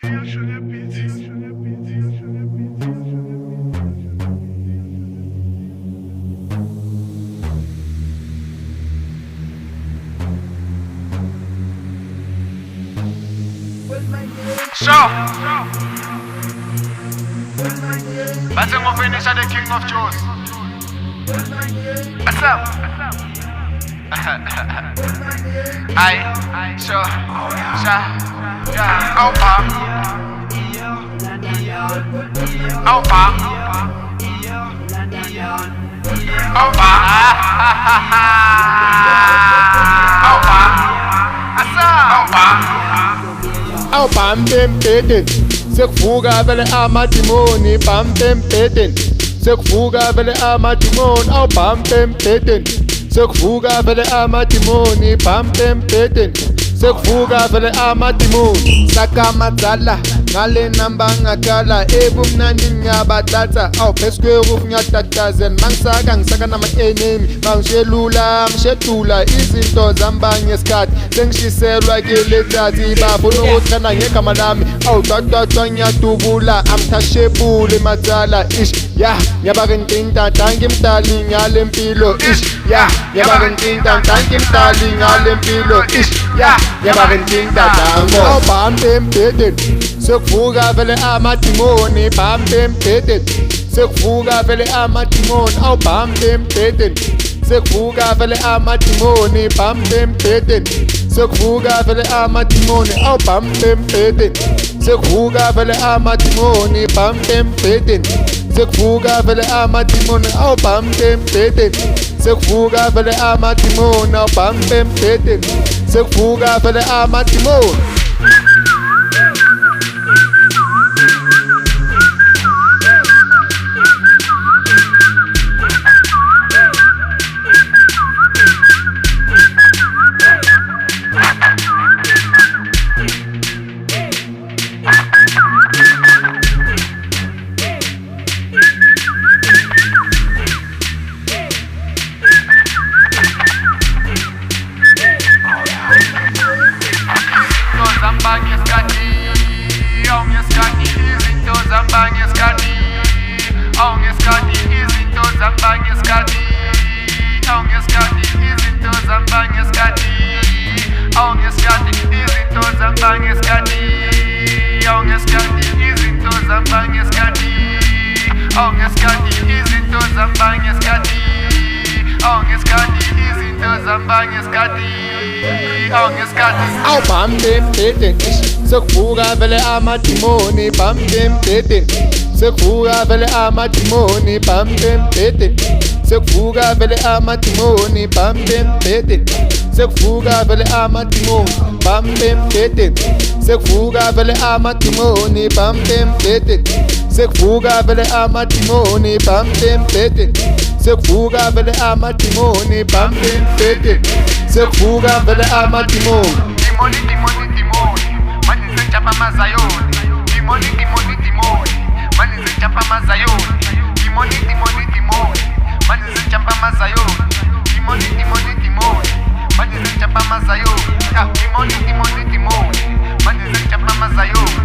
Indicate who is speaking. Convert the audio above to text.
Speaker 1: Sure. But I'm gonna finish at the King of Joes. What's up? Aye, sure, yeah. Opa,
Speaker 2: Aw bam bam beden sekuvuka vele amadimoni bam bam beden sekuvuka vele amadimoni aw bam bam beden sekuvuka vele amadimoni bam bam beden sekuvuka vele amadimoni sakamadala ngale namba ngakala ebumnandi ngiyabadlatha aw pheskweru ngiyatatazela mangisaka nama enemy bangishelula ngishedula izinto zamba ngesikhathi sengishiselwa kele tsathi bafuna ukuthanda ngegama lami aw tatwa ngiyadubula amthashebule matsala ish ya ngiyabakentinta thank imdali ngale mpilo ish ya ngiyabakentinta thank imdali ngale mpilo ish ya ngiyabakentinta thank aw bam bam beden sekuvuka vele amadimoni bam bam beden sekuvuka vele amadimoni aw bam bam beden sekuvuka vele amadimoni bam bam beden sekuvuka vele amadimoni aw bam bam beden sekuvuka vele amadimoni bam bam beden sekuvuka vele amadimoni aw bam bam beden sekuvuka vele amadimoni aw bam bam beden sekuvuka vele amadimoni. Aw bam bam beden sekuvuka vele amadimoni bam bam beden sekuvuka vele amadimoni bam bam beden sekuvuka vele amadimoni bam bam beden sekuvuka vele amadimoni bam bam beden sekuvuka vele amadimoni bam bam beden sekuvuka vele amadimoni bam bam beden sekuvuka vele amadimoni bam bam beden sekuvuka vele amadimoni.
Speaker 1: Mani zenjapa mazayoni. Dimoni, mani zenjapa mazayoni. Dimoni, mani zenjapa mazayoni. Dimoni, mani zenjapa mazayoni. Dimoni, mani zenjapa mazayoni.